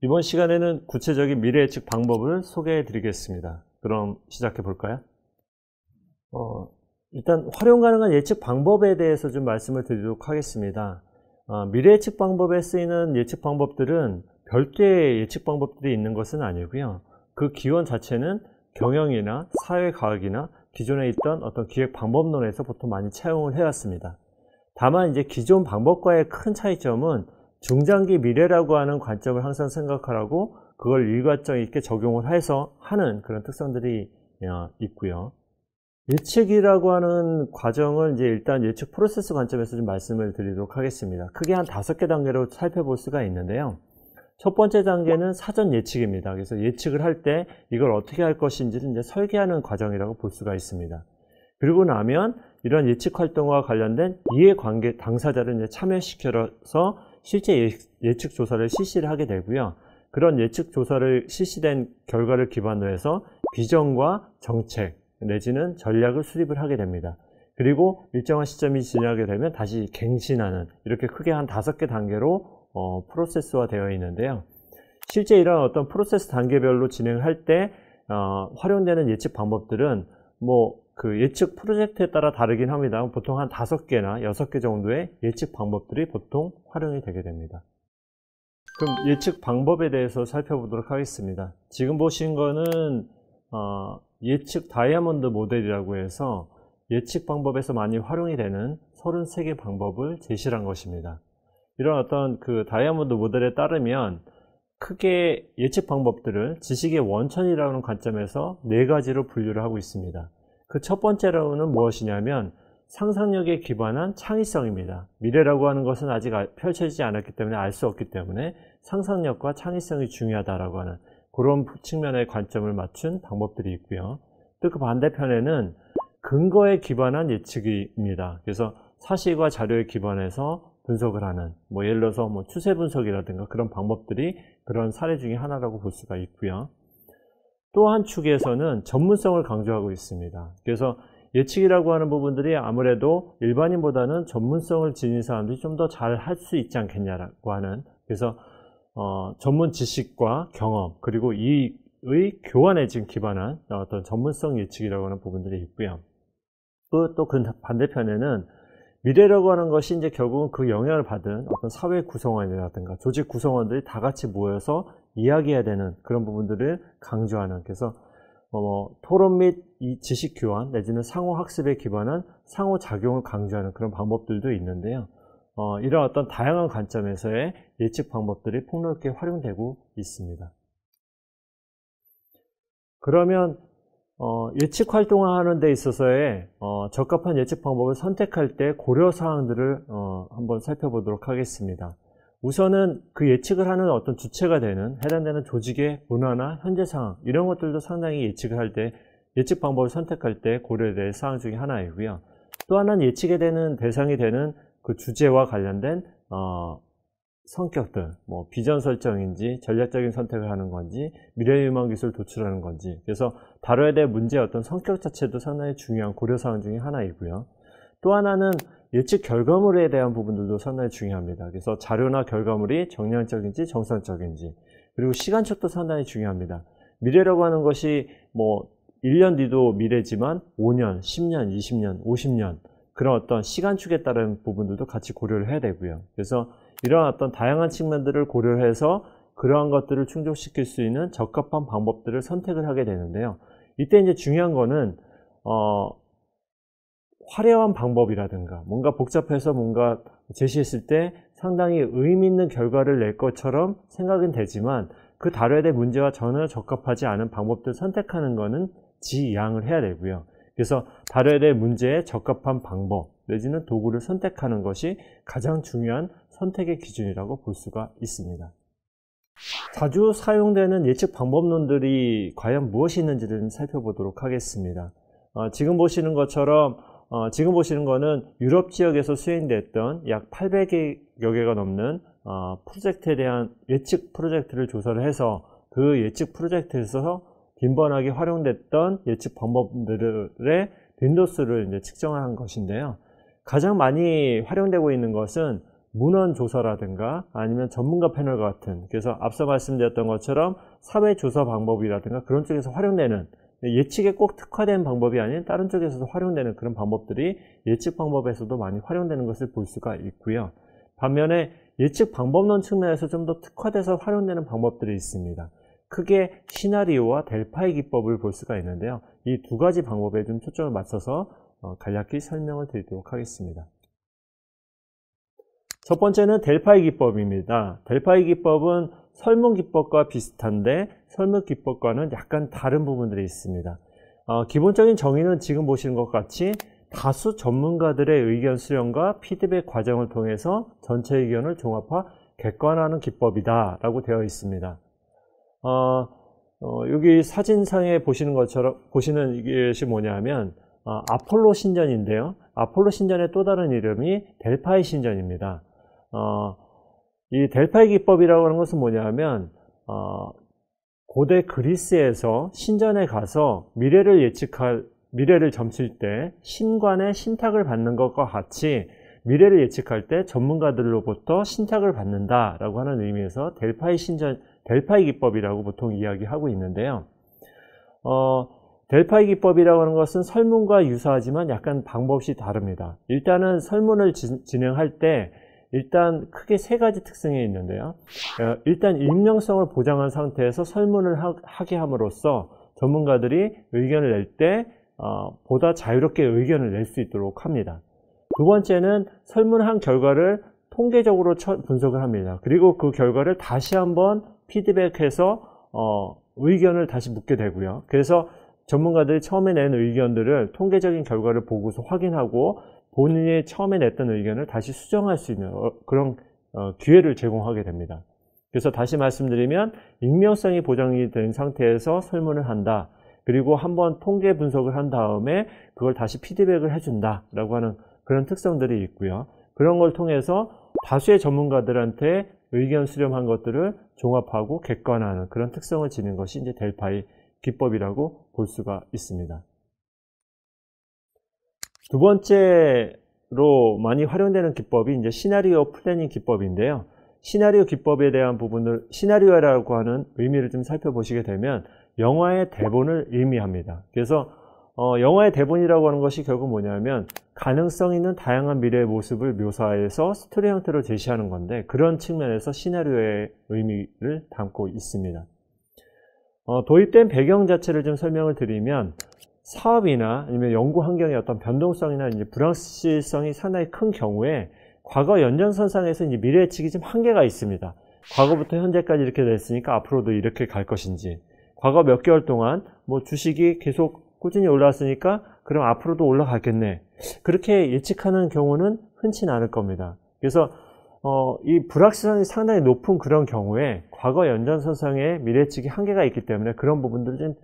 이번 시간에는 구체적인 미래 예측 방법을 소개해 드리겠습니다. 그럼 시작해 볼까요? 일단 활용 가능한 예측 방법에 대해서 좀 말씀을 드리도록 하겠습니다. 미래 예측 방법에 쓰이는 예측 방법들은 별도의 예측 방법들이 있는 것은 아니고요. 그 기원 자체는 경영이나 사회과학이나 기존에 있던 어떤 기획 방법론에서 보통 많이 차용을 해왔습니다. 다만 이제 기존 방법과의 큰 차이점은 중장기 미래라고 하는 관점을 항상 생각하라고 그걸 일관성 있게 적용을 해서 하는 그런 특성들이 있고요. 예측이라고 하는 과정을 이제 일단 예측 프로세스 관점에서 좀 말씀을 드리도록 하겠습니다. 크게 한 5개 단계로 살펴볼 수가 있는데요. 첫 번째 단계는 사전 예측입니다. 그래서 예측을 할 때 이걸 어떻게 할 것인지를 이제 설계하는 과정이라고 볼 수가 있습니다. 그리고 나면 이런 예측 활동과 관련된 이해관계 당사자를 이제 참여시켜서 실제 예측 조사를 실시를 하게 되고요. 그런 예측 조사를 실시된 결과를 기반으로 해서 비전과 정책 내지는 전략을 수립을 하게 됩니다. 그리고 일정한 시점이 지나게 되면 다시 갱신하는, 이렇게 크게 한 5개 단계로 프로세스화 되어 있는데요. 실제 이런 어떤 프로세스 단계별로 진행을 할 때 활용되는 예측 방법들은 그 예측 프로젝트에 따라 다르긴 합니다. 보통 한 5개나 6개 정도의 예측 방법들이 보통 활용이 되게 됩니다. 그럼 예측 방법에 대해서 살펴보도록 하겠습니다. 지금 보신 거는 예측 다이아몬드 모델이라고 해서 예측 방법에서 많이 활용이 되는 33개 방법을 제시를 한 것입니다. 이런 어떤 그 다이아몬드 모델에 따르면 크게 예측 방법들을 지식의 원천이라는 관점에서 4가지로 분류를 하고 있습니다. 그 첫 번째로는 무엇이냐면 상상력에 기반한 창의성입니다. 미래라고 하는 것은 아직 펼쳐지지 않았기 때문에 알 수 없기 때문에 상상력과 창의성이 중요하다라고 하는 그런 측면의 관점을 맞춘 방법들이 있고요. 또 그 반대편에는 근거에 기반한 예측입니다. 그래서 사실과 자료에 기반해서 분석을 하는, 예를 들어서 추세 분석이라든가 그런 방법들이 그런 사례 중에 하나라고 볼 수가 있고요. 또 한 축에서는 전문성을 강조하고 있습니다. 그래서 예측이라고 하는 부분들이 아무래도 일반인보다는 전문성을 지닌 사람들이 좀 더 잘 할 수 있지 않겠냐라고 하는, 그래서 전문 지식과 경험 그리고 이의 교환에 지금 기반한 어떤 전문성 예측이라고 하는 부분들이 있고요. 또 그 반대편에는 미래라고 하는 것이 이제 결국은 그 영향을 받은 어떤 사회 구성원이라든가 조직 구성원들이 다 같이 모여서 이야기해야 되는 그런 부분들을 강조하는, 그래서 토론 및 이 지식 교환 내지는 상호 학습에 기반한 상호 작용을 강조하는 그런 방법들도 있는데요. 이런 어떤 다양한 관점에서의 예측 방법들이 폭넓게 활용되고 있습니다. 그러면 예측 활동을 하는 데 있어서의 적합한 예측 방법을 선택할 때 고려사항들을 한번 살펴보도록 하겠습니다. 우선은 그 예측을 하는 어떤 주체가 되는 해당되는 조직의 문화나 현재 상황, 이런 것들도 상당히 예측을 할 때, 예측 방법을 선택할 때 고려될 사항 중에 하나이고요. 또 하나는 예측에 되는 대상이 되는 그 주제와 관련된 성격들, 비전 설정인지 전략적인 선택을 하는 건지 미래유망 기술을 도출하는 건지, 그래서 다뤄야 될 문제의 어떤 성격 자체도 상당히 중요한 고려사항 중에 하나이고요. 또 하나는 예측 결과물에 대한 부분들도 상당히 중요합니다. 그래서 자료나 결과물이 정량적인지 정상적인지, 그리고 시간축도 상당히 중요합니다. 미래라고 하는 것이 1년 뒤도 미래지만 5년, 10년, 20년, 50년 그런 어떤 시간축에 따른 부분들도 같이 고려를 해야 되고요. 그래서 이러한 어떤 다양한 측면들을 고려해서 그러한 것들을 충족시킬 수 있는 적합한 방법들을 선택을 하게 되는데요. 이때 이제 중요한 거는 화려한 방법이라든가 뭔가 복잡해서 뭔가 제시했을 때 상당히 의미 있는 결과를 낼 것처럼 생각은 되지만 그 다뤄야 될 문제와 전혀 적합하지 않은 방법들을 선택하는 거는 지양을 해야 되고요. 그래서 다뤄야 될 문제에 적합한 방법 내지는 도구를 선택하는 것이 가장 중요한 선택의 기준이라고 볼 수가 있습니다. 자주 사용되는 예측 방법론들이 과연 무엇이 있는지를 살펴보도록 하겠습니다. 지금 보시는 것처럼 지금 보시는 거는 유럽 지역에서 수행됐던 약 800여 개가 넘는 프로젝트에 대한 예측 프로젝트를 조사를 해서 그 예측 프로젝트에서 빈번하게 활용됐던 예측 방법들의 빈도수를 이제 측정한 것인데요. 가장 많이 활용되고 있는 것은 문헌조사라든가 아니면 전문가 패널 같은, 그래서 앞서 말씀드렸던 것처럼 사회조사 방법이라든가 그런 쪽에서 활용되는, 예측에 꼭 특화된 방법이 아닌 다른 쪽에서도 활용되는 그런 방법들이 예측 방법에서도 많이 활용되는 것을 볼 수가 있고요. 반면에 예측 방법론 측면에서 좀 더 특화돼서 활용되는 방법들이 있습니다. 크게 시나리오와 델파이 기법을 볼 수가 있는데요. 이 두 가지 방법에 좀 초점을 맞춰서 간략히 설명을 드리도록 하겠습니다. 첫 번째는 델파이 기법입니다. 델파이 기법은 설문 기법과 비슷한데 설문 기법과는 약간 다른 부분들이 있습니다. 기본적인 정의는 지금 보시는 것 같이 다수 전문가들의 의견 수렴과 피드백 과정을 통해서 전체 의견을 종합화 객관화하는 기법이다 라고 되어 있습니다. 여기 사진상에 보시는 것처럼 보시는 것이 뭐냐면 아폴로 신전인데요. 아폴로 신전의 또 다른 이름이 델파이 신전입니다. 이 델파이 기법이라고 하는 것은 뭐냐면 고대 그리스에서 신전에 가서 미래를 점칠 때 신관의 신탁을 받는 것과 같이 미래를 예측할 때 전문가들로부터 신탁을 받는다라고 하는 의미에서 델파이 기법이라고 보통 이야기하고 있는데요. 델파이 기법이라고 하는 것은 설문과 유사하지만 약간 방법이 다릅니다. 일단은 설문을 진행할 때 일단 크게 세 가지 특성이 있는데요. 일단 익명성을 보장한 상태에서 설문을 하게 함으로써 전문가들이 의견을 낼 때 보다 자유롭게 의견을 낼 수 있도록 합니다. 두 번째는 설문한 결과를 통계적으로 분석을 합니다. 그리고 그 결과를 다시 한번 피드백해서 의견을 다시 묻게 되고요. 그래서 전문가들이 처음에 낸 의견들을 통계적인 결과를 보고서 확인하고 본인이 처음에 냈던 의견을 다시 수정할 수 있는 그런 기회를 제공하게 됩니다. 그래서 다시 말씀드리면 익명성이 보장이 된 상태에서 설문을 한다. 그리고 한번 통계 분석을 한 다음에 그걸 다시 피드백을 해준다 라고 하는 그런 특성들이 있고요. 그런 걸 통해서 다수의 전문가들한테 의견 수렴한 것들을 종합하고 객관화하는 그런 특성을 지닌 것이 이제 델파이 기법이라고 볼 수가 있습니다. 두 번째로 많이 활용되는 기법이 이제 시나리오 플래닝 기법인데요. 시나리오 기법에 대한 부분을, 시나리오라고 하는 의미를 좀 살펴보시게 되면 영화의 대본을 의미합니다. 그래서 영화의 대본이라고 하는 것이 결국 뭐냐면 가능성 있는 다양한 미래의 모습을 묘사해서 스토리 형태로 제시하는 건데, 그런 측면에서 시나리오의 의미를 담고 있습니다. 도입된 배경 자체를 좀 설명을 드리면, 사업이나 아니면 연구 환경의 어떤 변동성이나 이제 불확실성이 상당히 큰 경우에 과거 연장선상에서 이제 미래 예측이 좀 한계가 있습니다. 과거부터 현재까지 이렇게 됐으니까 앞으로도 이렇게 갈 것인지, 과거 몇 개월 동안 뭐 주식이 계속 꾸준히 올라왔으니까 그럼 앞으로도 올라가겠네, 그렇게 예측하는 경우는 흔치는 않을 겁니다. 그래서 이 불확실성이 상당히 높은 그런 경우에 과거 연장선상의 미래 예측이 한계가 있기 때문에 그런 부분들을 좀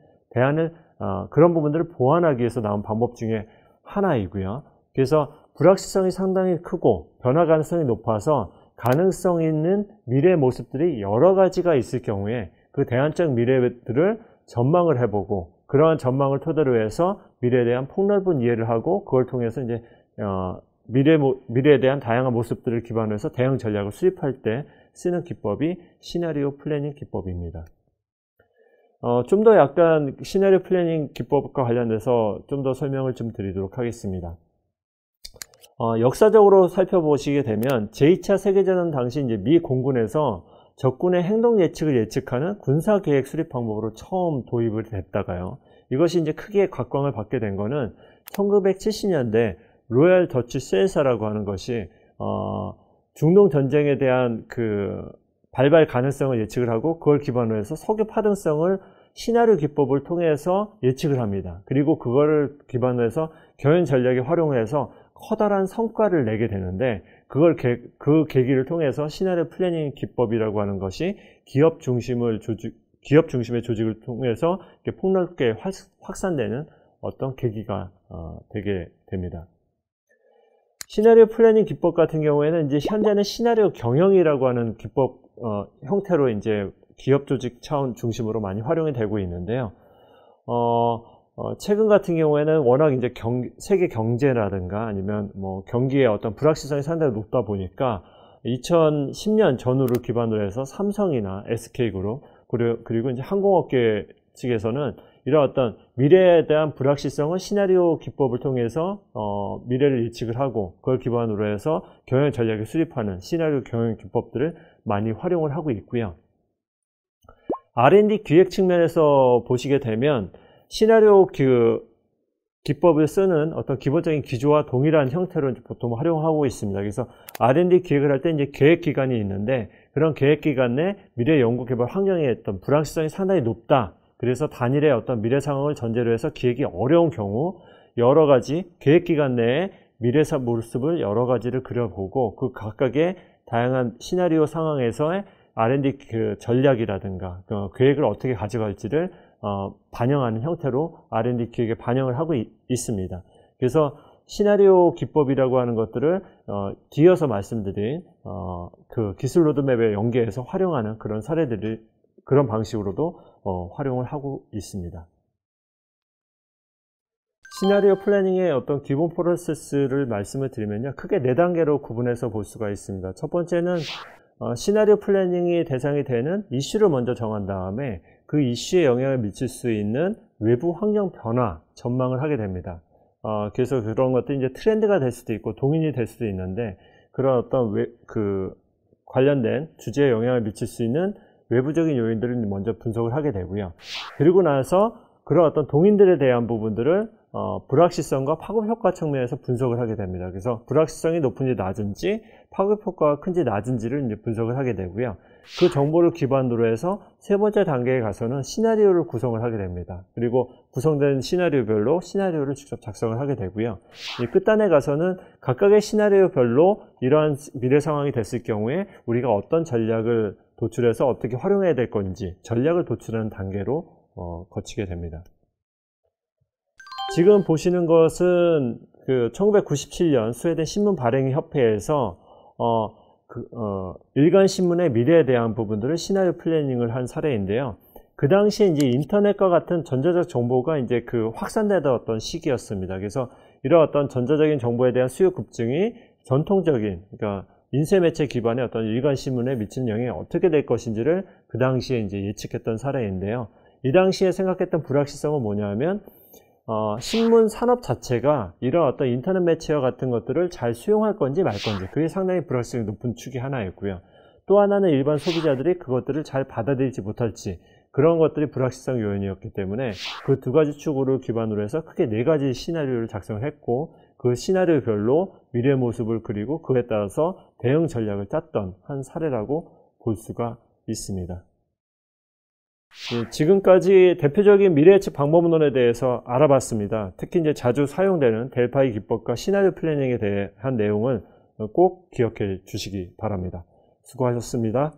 그런 부분들을 보완하기 위해서 나온 방법 중에 하나이고요. 그래서 불확실성이 상당히 크고 변화 가능성이 높아서 가능성 있는 미래의 모습들이 여러 가지가 있을 경우에 그 대안적 미래들을 전망을 해보고, 그러한 전망을 토대로 해서 미래에 대한 폭넓은 이해를 하고, 그걸 통해서 이제 미래에 대한 다양한 모습들을 기반으로 해서 대응 전략을 수립할 때 쓰는 기법이 시나리오 플래닝 기법입니다. 좀 더 약간 시나리오 플래닝 기법과 관련돼서 좀 더 설명을 좀 드리도록 하겠습니다. 역사적으로 살펴보시게 되면 제2차 세계대전 당시 이제 미 공군에서 적군의 행동 예측을 예측하는 군사계획 수립 방법으로 처음 도입을 됐다가요. 이것이 이제 크게 각광을 받게 된 거는 1970년대 로얄 더치 셀사라고 하는 것이 중동 전쟁에 대한 그 발발 가능성을 예측을 하고, 그걸 기반으로 해서 석유 파동성을 시나리오 기법을 통해서 예측을 합니다. 그리고 그거를 기반으로 해서 경영 전략에 활용해서 커다란 성과를 내게 되는데, 그 계기를 통해서 시나리오 플래닝 기법이라고 하는 것이 기업 중심의 조직을 통해서 폭넓게 확산되는 어떤 계기가 되게 됩니다. 시나리오 플래닝 기법 같은 경우에는 이제 현재는 시나리오 경영이라고 하는 기법 형태로 이제 기업 조직 차원 중심으로 많이 활용이 되고 있는데요. 최근 같은 경우에는 워낙 이제 세계 경제라든가 아니면 뭐 경기의 어떤 불확실성이 상당히 높다 보니까 2010년 전후를 기반으로 해서 삼성이나 SK그룹 그리고 이제 항공업계 측에서는 이런 어떤 미래에 대한 불확실성을 시나리오 기법을 통해서 미래를 예측을 하고 그걸 기반으로 해서 경영 전략을 수립하는 시나리오 경영 기법들을 많이 활용을 하고 있고요. R&D 기획 측면에서 보시게 되면 시나리오 기법을 쓰는 어떤 기본적인 기조와 동일한 형태로 보통 활용하고 있습니다. 그래서 R&D 기획을 할 때 이제 계획 기간이 있는데 그런 계획 기간 내 미래 연구 개발 환경의 어떤 불확실성이 상당히 높다. 그래서 단일의 어떤 미래 상황을 전제로 해서 기획이 어려운 경우 여러 가지 계획 기간 내에 미래 모습을 여러 가지를 그려보고 그 각각의 다양한 시나리오 상황에서의 R&D 전략이라든가 계획을 어떻게 가져갈지를 반영하는 형태로 R&D 기획에 반영을 하고 있습니다. 그래서 시나리오 기법이라고 하는 것들을 뒤어서 말씀드린 그 기술 로드맵에 연계해서 활용하는 그런 사례들을 그런 방식으로도 활용을 하고 있습니다. 시나리오 플래닝의 어떤 기본 프로세스를 말씀을 드리면요. 크게 4단계로 구분해서 볼 수가 있습니다. 첫 번째는 시나리오 플래닝이 대상이 되는 이슈를 먼저 정한 다음에 그 이슈에 영향을 미칠 수 있는 외부 환경 변화 전망을 하게 됩니다. 그래서 그런 것들이 이제 트렌드가 될 수도 있고 동인이 될 수도 있는데 그런 어떤 관련된 주제에 영향을 미칠 수 있는 외부적인 요인들을 먼저 분석을 하게 되고요. 그리고 나서 그런 어떤 동인들에 대한 부분들을 불확실성과 파급 효과 측면에서 분석을 하게 됩니다. 그래서 불확실성이 높은지 낮은지 파급 효과가 큰지 낮은지를 이제 분석을 하게 되고요. 그 정보를 기반으로 해서 세 번째 단계에 가서는 시나리오를 구성을 하게 됩니다. 그리고 구성된 시나리오별로 시나리오를 직접 작성을 하게 되고요. 이 끝단에 가서는 각각의 시나리오별로 이러한 미래 상황이 됐을 경우에 우리가 어떤 전략을 도출해서 어떻게 활용해야 될 건지 전략을 도출하는 단계로 거치게 됩니다. 지금 보시는 것은 1997년 스웨덴 신문 발행 협회에서 일간신문의 미래에 대한 부분들을 시나리오 플래닝을 한 사례인데요. 그 당시에 이제 인터넷과 같은 전자적 정보가 이제 확산되던 어떤 시기였습니다. 그래서 이런 어떤 전자적인 정보에 대한 수요 급증이 전통적인, 그러니까 인쇄매체 기반의 어떤 일간신문에 미치는 영향이 어떻게 될 것인지를 그 당시에 이제 예측했던 사례인데요. 이 당시에 생각했던 불확실성은 뭐냐면, 신문 산업 자체가 이런 어떤 인터넷 매체와 같은 것들을 잘 수용할 건지 말 건지, 그게 상당히 불확실성이 높은 축이 하나였고요. 또 하나는 일반 소비자들이 그것들을 잘 받아들이지 못할지, 그런 것들이 불확실성 요인이었기 때문에 그 두 가지 축으로 기반으로 해서 크게 4가지 시나리오를 작성을 했고, 그 시나리오별로 미래 모습을 그리고 그에 따라서 대응 전략을 짰던 한 사례라고 볼 수가 있습니다. 지금까지 대표적인 미래 예측 방법론에 대해서 알아봤습니다. 특히 이제 자주 사용되는 델파이 기법과 시나리오 플래닝에 대한 내용을 꼭 기억해 주시기 바랍니다. 수고하셨습니다.